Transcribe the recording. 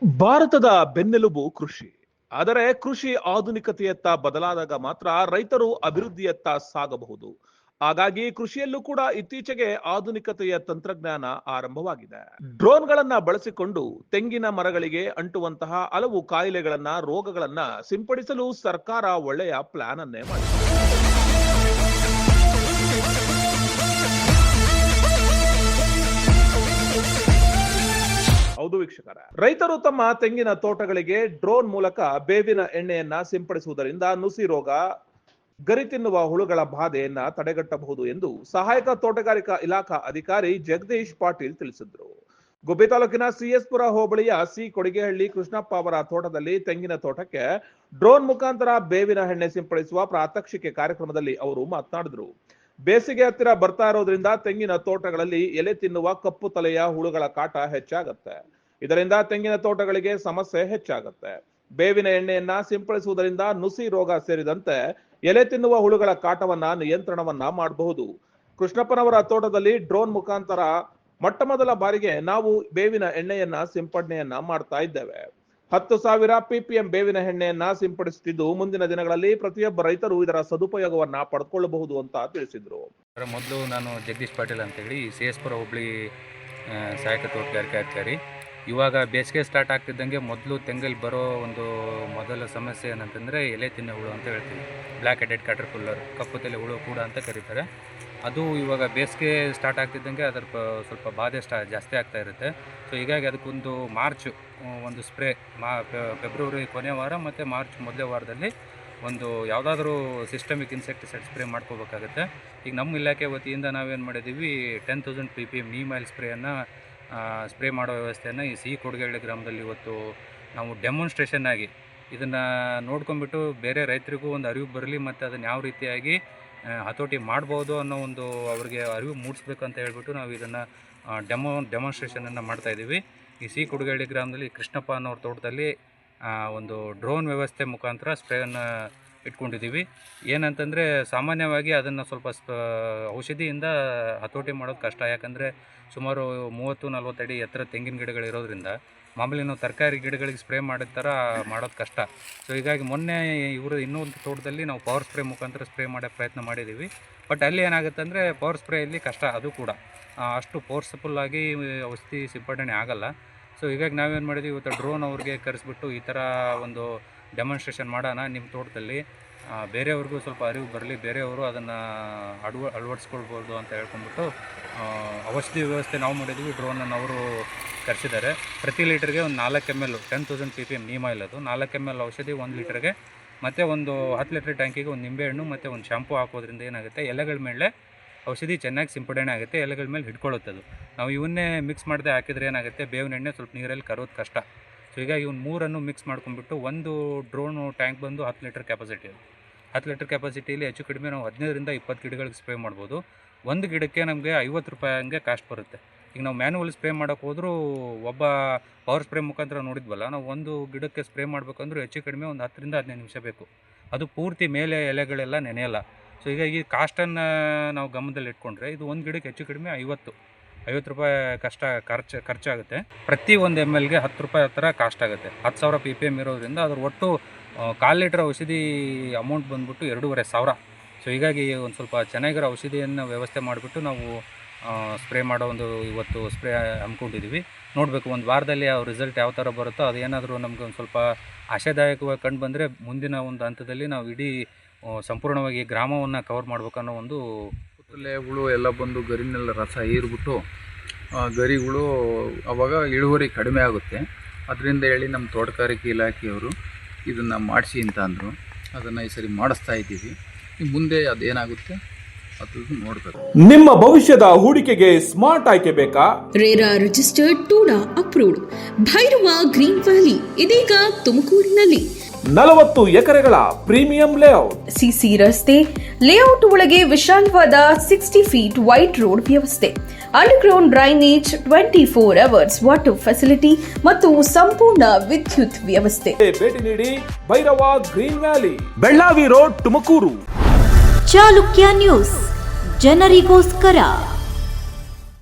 ಭಾರತದ ಬೆನ್ನೆಲುಬು ಕೃಷಿ. ಆದರೆ ಕೃಷಿ ಆಧುನಿಕತೆಯತ್ತ ಬದಲಾದಾಗ ಮಾತ್ರ ರೈತರು ಅಭಿವೃದ್ಧಿಯತ್ತ ಸಾಗಬಹುದು. ಹಾಗಾಗಿ ಕೃಷಿಯಲ್ಲೂ ಕೂಡ ಇತ್ತೀಚೆಗೆ ಆಧುನಿಕತೆಯ ತಂತ್ರಜ್ಞಾನ ಆರಂಭವಾಗಿದೆ. ಡ್ರೋನ್ಗಳನ್ನ ಬಳಸಿಕೊಂಡು ತೆಂಗಿನ ಮರಗಳಿಗೆ ಅಂಟುವಂತಹ ಹಲವು ಕಾಯಿಲೆಗಳನ್ನ, ರೋಗಗಳನ್ನ ಸಿಂಪಡಿಸಲು ಸರ್ಕಾರ ಒಳ್ಳೆಯ ಪ್ಲಾನ್ ಅನ್ನೇ ಮಾಡಿದೆ. ಹೌದು ವೀಕ್ಷಕರ, ರೈತರು ತಮ್ಮ ತೆಂಗಿನ ತೋಟಗಳಿಗೆ ಡ್ರೋನ್ ಮೂಲಕ ಬೇವಿನ ಎಣ್ಣೆಯನ್ನ ಸಿಂಪಡಿಸುವುದರಿಂದ ನುಸಿ ರೋಗ, ಗರಿ ತಿನ್ನುವ ಹುಳುಗಳ ಬಾಧೆಯನ್ನ ತಡೆಗಟ್ಟಬಹುದು ಎಂದು ಸಹಾಯಕ ತೋಟಗಾರಿಕಾ ಇಲಾಖಾ ಅಧಿಕಾರಿ ಜಗದೀಶ್ ಪಾಟೀಲ್ ತಿಳಿಸಿದ್ರು. ಗುಬ್ಬಿ ತಾಲೂಕಿನ ಸಿಎಸ್ಪುರ ಹೋಬಳಿಯ ಸಿ ಕೊಡಿಗೆಹಳ್ಳಿ ಕೃಷ್ಣಪ್ಪ ಅವರ ತೋಟದಲ್ಲಿ ತೆಂಗಿನ ತೋಟಕ್ಕೆ ಡ್ರೋನ್ ಮುಖಾಂತರ ಬೇವಿನ ಎಣ್ಣೆ ಸಿಂಪಡಿಸುವ ಪ್ರಾತ್ಯಕ್ಷಿಕೆ ಕಾರ್ಯಕ್ರಮದಲ್ಲಿ ಅವರು ಮಾತನಾಡಿದ್ರು. ಬೇಸಿಗೆ ಹತ್ತಿರ ಬರ್ತಾ ಇರೋದ್ರಿಂದ ತೆಂಗಿನ ತೋಟಗಳಲ್ಲಿ ಎಲೆ ತಿನ್ನುವ ಕಪ್ಪು ತಲೆಯ ಹುಳುಗಳ ಕಾಟ ಹೆಚ್ಚಾಗುತ್ತೆ. ಇದರಿಂದ ತೆಂಗಿನ ತೋಟಗಳಿಗೆ ಸಮಸ್ಯೆ ಹೆಚ್ಚಾಗುತ್ತೆ. ಬೇವಿನ ಎಣ್ಣೆಯನ್ನ ಸಿಂಪಡಿಸುವುದರಿಂದ ನುಸಿ ರೋಗ ಸೇರಿದಂತೆ ಎಲೆ ತಿನ್ನುವ ಹುಳುಗಳ ಕಾಟವನ್ನ ನಿಯಂತ್ರಣವನ್ನ ಮಾಡಬಹುದು. ಕೃಷ್ಣಪ್ಪನವರ ತೋಟದಲ್ಲಿ ಡ್ರೋನ್ ಮುಖಾಂತರ ಮೊಟ್ಟಮೊದಲ ಬಾರಿಗೆ ನಾವು ಬೇವಿನ ಎಣ್ಣೆಯನ್ನ ಸಿಂಪಡಣೆಯನ್ನ ಮಾಡ್ತಾ ಇದ್ದೇವೆ. 10,000 ppm ಬೇವಿನ ಎಣ್ಣೆಯನ್ನ ಸಿಂಪಡಿಸುತ್ತಿದ್ದು ಮುಂದಿನ ದಿನಗಳಲ್ಲಿ ಪ್ರತಿಯೊಬ್ಬ ರೈತರು ಇದರ ಸದುಪಯೋಗವನ್ನ ಪಡೆದುಕೊಳ್ಳಬಹುದು ಅಂತ ತಿಳಿಸಿದ್ರು. ಮೊದಲು ನಾನು ಜಗದೀಶ್ ಪಾಟೀಲ್ ಅಂತೇಳಿ ಸಿಎಸ್ಪುರ ಹೋಬಳಿ ಸಹಾಯಕ ತೋಟಗಾರಿಕೆ ಅಧಿಕಾರಿ. ಇವಾಗ ಬೇಸಿಗೆ ಸ್ಟಾರ್ಟ್ ಆಗ್ತಿದ್ದಂಗೆ ಮೊದಲು ತೆಂಗಲ್ಲಿ ಬರೋ ಒಂದು ಮೊದಲ ಸಮಸ್ಯೆ ಏನಂತಂದರೆ ಎಲೆ ತಿನ್ನೋ ಹುಳು ಅಂತ ಹೇಳ್ತೀವಿ. ಬ್ಲ್ಯಾಕ್ ಹೆಡೆಡ್ ಕ್ಯಾಟರ್ಪಿಲ್ಲರ್, ಕಪ್ಪು ತಲೆ ಹುಳು ಕೂಡ ಅಂತ ಕರೀತಾರೆ. ಅದು ಇವಾಗ ಬೇಸಿಗೆ ಸ್ಟಾರ್ಟ್ ಆಗ್ತಿದ್ದಂಗೆ ಅದರ ಸ್ವಲ್ಪ ಬಾಧೆ ಜಾಸ್ತಿ ಆಗ್ತಾ ಇರುತ್ತೆ. ಸೊ ಹೀಗಾಗಿ ಅದಕ್ಕೊಂದು ಮಾರ್ಚ್ ಒಂದು ಸ್ಪ್ರೇ, ಫೆಬ್ರವರಿ ಕೊನೆಯ ವಾರ ಮತ್ತು ಮಾರ್ಚ್ ಮೊದಲೇ ವಾರದಲ್ಲಿ ಒಂದು ಯಾವುದಾದ್ರೂ ಸಿಸ್ಟಮಿಕ್ ಇನ್ಸೆಕ್ಟಿಸೈಡ್ ಸ್ಪ್ರೇ ಮಾಡ್ಕೋಬೇಕಾಗುತ್ತೆ. ಈಗ ನಮ್ಮ ಇಲಾಖೆ ವತಿಯಿಂದ ನಾವೇನು ಮಾಡಿದ್ದೀವಿ, 10,000 ppm ನೀಮ್ ಆಯಿಲ್ ಸ್ಪ್ರೇ ಮಾಡೋ ವ್ಯವಸ್ಥೆಯನ್ನು ಈ ಸಿ ಕೊಡಿಗೆಹಳ್ಳಿ ಗ್ರಾಮದಲ್ಲಿ ಇವತ್ತು ನಾವು ಡೆಮಾನ್ಸ್ಟ್ರೇಷನ್ ಆಗಿ ಇದನ್ನು ನೋಡ್ಕೊಂಡ್ಬಿಟ್ಟು ಬೇರೆ ರೈತರಿಗೂ ಒಂದು ಅರಿವು ಬರಲಿ ಮತ್ತು ಅದನ್ನು ಯಾವ ರೀತಿಯಾಗಿ ಹತೋಟಿ ಮಾಡ್ಬೋದು ಅನ್ನೋ ಒಂದು ಅವ್ರಿಗೆ ಅರಿವು ಮೂಡಿಸ್ಬೇಕು ಅಂತ ಹೇಳ್ಬಿಟ್ಟು ನಾವು ಇದನ್ನು ಡೆಮಾನ್ಸ್ಟ್ರೇಷನನ್ನು ಮಾಡ್ತಾಯಿದ್ದೀವಿ. ಈ ಸಿ ಕೊಡಿಗೆಹಳ್ಳಿ ಗ್ರಾಮದಲ್ಲಿ ಕೃಷ್ಣಪ್ಪ ಅನ್ನೋರ ತೋಟದಲ್ಲಿ ಒಂದು ಡ್ರೋನ್ ವ್ಯವಸ್ಥೆ ಮುಖಾಂತರ ಸ್ಪ್ರೇಯನ್ನು ಇಟ್ಕೊಂಡಿದ್ದೀವಿ. ಏನಂತಂದರೆ ಸಾಮಾನ್ಯವಾಗಿ ಅದನ್ನು ಸ್ವಲ್ಪ ಔಷಧಿಯಿಂದ ಹತೋಟಿ ಮಾಡೋದು ಕಷ್ಟ. ಯಾಕಂದರೆ ಸುಮಾರು 30-40 ಅಡಿ ಎತ್ತರ ತೆಂಗಿನ ಗಿಡಗಳಿರೋದ್ರಿಂದ ಮಾಮೂಲಿ ನಾವು ತರಕಾರಿ ಗಿಡಗಳಿಗೆ ಸ್ಪ್ರೇ ಮಾಡಿದ ಥರ ಮಾಡೋದು ಕಷ್ಟ. ಸೊ ಹೀಗಾಗಿ ಮೊನ್ನೆ ಇವರು ಇನ್ನೊಂದು ತೋಟದಲ್ಲಿ ನಾವು ಪವರ್ ಸ್ಪ್ರೇ ಮುಖಾಂತರ ಸ್ಪ್ರೇ ಮಾಡೋ ಪ್ರಯತ್ನ ಮಾಡಿದ್ದೀವಿ. ಬಟ್ ಅಲ್ಲಿ ಏನಾಗುತ್ತೆ ಅಂದರೆ ಪವರ್ ಸ್ಪ್ರೇಯಲ್ಲಿ ಕಷ್ಟ, ಅದು ಕೂಡ ಅಷ್ಟು ಫೋರ್ಸ್ಫುಲ್ಲಾಗಿ ಔಷಧಿ ಸಿಂಪಡಣೆ ಆಗಲ್ಲ. ಸೊ ಹೀಗಾಗಿ ನಾವೇನು ಮಾಡಿದ್ವಿ, ಇವತ್ತು ಡ್ರೋನ್ ಅವ್ರಿಗೆ ಕರೆಸ್ಬಿಟ್ಟು ಈ ಥರ ಒಂದು ಡೆಮಾನ್ಸ್ಟ್ರೇಷನ್ ಮಾಡೋಣ ನಿಮ್ಮ ತೋಟದಲ್ಲಿ, ಬೇರೆಯವ್ರಿಗೂ ಸ್ವಲ್ಪ ಅರಿವು ಬರಲಿ, ಬೇರೆಯವರು ಅದನ್ನು ಅಳವಡಿಸ್ಕೊಳ್ಬೋದು ಅಂತ ಹೇಳ್ಕೊಂಡ್ಬಿಟ್ಟು ಔಷಧಿ ವ್ಯವಸ್ಥೆ ನಾವು ಮಾಡಿದ್ವಿ. ಡ್ರೋನನ್ನು ಅವರು ಕರೆಸಿದ್ದಾರೆ. ಪ್ರತಿ ಲೀಟ್ರಿಗೆ ಒಂದು 4 ml 10,000 ppm ನೀಮ್ ಆಯಿಲ್, ಅದು 4 ml ಔಷಧಿ 1 ಲೀಟ್ರಿಗೆ, ಮತ್ತು ಒಂದು 10 ಲೀಟ್ರ್ ಟ್ಯಾಂಕಿಗೆ ಒಂದು ನಿಂಬೆಹಣ್ಣು ಮತ್ತು ಒಂದು ಶಾಂಪು ಹಾಕೋದ್ರಿಂದ ಏನಾಗುತ್ತೆ, ಎಲೆಗಳ ಮೇಲೆ ಔಷಧಿ ಚೆನ್ನಾಗಿ ಸಿಂಪಡಣೆ ಆಗುತ್ತೆ, ಎಲೆಗಳ ಮೇಲೆ ಹಿಡ್ಕೊಳ್ಳುತ್ತೆ. ಅದು ನಾವು ಇವನ್ನೇ ಮಿಕ್ಸ್ ಮಾಡದೆ ಹಾಕಿದರೆ ಏನಾಗುತ್ತೆ, ಬೇವಿನ ಎಣ್ಣೆ ಸ್ವಲ್ಪ ನೀರಲ್ಲಿ ಕರೋದು ಕಷ್ಟ. ಸೊ ಹೀಗಾಗಿ ಇವ್ನು 3 ಮಿಕ್ಸ್ ಮಾಡ್ಕೊಂಡ್ಬಿಟ್ಟು ಒಂದು ಡ್ರೋನು ಟ್ಯಾಂಕ್ ಬಂದು 10 ಲೀಟ್ರ್ ಕೆಪಾಸಿಟಿ. 10 ಲೀಟ್ರ್ ಕೆಪಾಸಿಟಿಯಲ್ಲಿ ಹೆಚ್ಚು ಕಡಿಮೆ ನಾವು 15-20 ಗಿಡಗಳಿಗೆ ಸ್ಪ್ರೇ ಮಾಡ್ಬೋದು. ಒಂದು ಗಿಡಕ್ಕೆ ನಮಗೆ 50 ರೂಪಾಯಿ ಹಂಗೆ ಕಾಸ್ಟ್ ಬರುತ್ತೆ. ಈಗ ನಾವು ಮ್ಯಾನ್ಯುವಲ್ ಸ್ಪ್ರೇ ಮಾಡೋಕೆ ಹೋದರೂ ಒಬ್ಬ ಪವರ್ ಸ್ಪ್ರೇ ಮುಖಾಂತರ ನೋಡಿದ್ವಲ್ಲ, ನಾವು ಒಂದು ಗಿಡಕ್ಕೆ ಸ್ಪ್ರೇ ಮಾಡಬೇಕಂದ್ರೂ ಹೆಚ್ಚು ಕಡಿಮೆ ಒಂದು 10-15 ನಿಮಿಷ ಬೇಕು. ಅದು ಪೂರ್ತಿ ಮೇಲೆ ಎಲೆಗಳೆಲ್ಲ ನೆನೆಯಲ್ಲ. ಸೊ ಹೀಗಾಗಿ ಕಾಸ್ಟನ್ನು ನಾವು ಗಮನದಲ್ಲಿ ಇಟ್ಕೊಂಡ್ರೆ ಇದು ಒಂದು ಗಿಡಕ್ಕೆ ಹೆಚ್ಚು ಕಡಿಮೆ 50 ರೂಪಾಯಿ ಖರ್ಚಾಗುತ್ತೆ. ಪ್ರತಿ ಒಂದು MLಗೆ 10 ರೂಪಾಯಿ ಹತ್ತಿರ ಕಾಸ್ಟ್ ಆಗುತ್ತೆ. 10,000 ppm ಇರೋದ್ರಿಂದ ಅದ್ರ ಒಟ್ಟು 1/4 ಲೀಟ್ರ್ ಔಷಧಿ ಅಮೌಂಟ್ ಬಂದ್ಬಿಟ್ಟು 2,500. ಸೊ ಹೀಗಾಗಿ ಒಂದು ಸ್ವಲ್ಪ ಚೆನ್ನಾಗಿರೋ ಔಷಧಿಯನ್ನು ವ್ಯವಸ್ಥೆ ಮಾಡಿಬಿಟ್ಟು ನಾವು ಸ್ಪ್ರೇ ಮಾಡೋ ಒಂದು ಇವತ್ತು ಸ್ಪ್ರೇ ಹಮ್ಮಿಕೊಂಡಿದ್ದೀವಿ. ನೋಡಬೇಕು ಒಂದು ವಾರದಲ್ಲಿ ಆ ರಿಸಲ್ಟ್ ಯಾವ ಥರ ಬರುತ್ತೋ, ಅದು ಏನಾದರೂ ನಮಗೆ ಒಂದು ಸ್ವಲ್ಪ ಆಶಾದಾಯಕವಾಗಿ ಕಂಡು ಬಂದರೆ ಮುಂದಿನ ಒಂದು ಹಂತದಲ್ಲಿ ನಾವು ಇಡೀ ಸಂಪೂರ್ಣವಾಗಿ ಗ್ರಾಮವನ್ನು ಕವರ್ ಮಾಡ್ಬೇಕನ್ನೋ ಒಂದು ಹುಳು ಎಲ್ಲ ಬಂದು ಗರಿನೆಲ್ಲ ರಸ ಹೀರ್ಬಿಟ್ಟು ಗರಿಗಳು ಆವಾಗ ಇಳುವರಿ ಕಡಿಮೆ ಆಗುತ್ತೆ. ಅದರಿಂದ ಹೇಳಿ ನಮ್ಮ ತೋಟಗಾರಿಕೆ ಇಲಾಖೆಯವರು ಇದನ್ನು ಮಾಡಿಸಿ ಅಂತ ಅಂದರು. ಅದನ್ನು ಈ ಸರಿ ಮಾಡಿಸ್ತಾ ಇದ್ದೀವಿ. ಮುಂದೆ ಅದೇನಾಗುತ್ತೆ ಅದು ನೋಡಬೇಕು. ನಿಮ್ಮ ಭವಿಷ್ಯದ ಹೂಡಿಕೆಗೆ ಸ್ಮಾರ್ಟ್ ಆಯ್ಕೆ ಬೇಕಾ? RERA registered, TUDA approved Bhairava green valley ಇದೀಗ ತುಮಕೂರಿನಲ್ಲಿ 40 ಎಕರೆಗಳ ಪ್ರೀಮಿಯಂ ಲೇಔಟ್, ಸಿಸಿ ರಸ್ತೆ, ಲೇಔಟ್ ಒಳಗೆ ವಿಶಾಲವಾದ 60 ಫೀಟ್ ವೈಡ್ ರೋಡ್ ವ್ಯವಸ್ಥೆ, underground drainage, 24 hours water facility ಮತ್ತು ಸಂಪೂರ್ಣ ವಿದ್ಯುತ್ ವ್ಯವಸ್ಥೆ. ಭೇಟಿ ನೀಡಿ Bhairava green valley, Bellavi road, Tumakuru. Chalukya news, ಜನರಿಗೋಸ್ಕರ.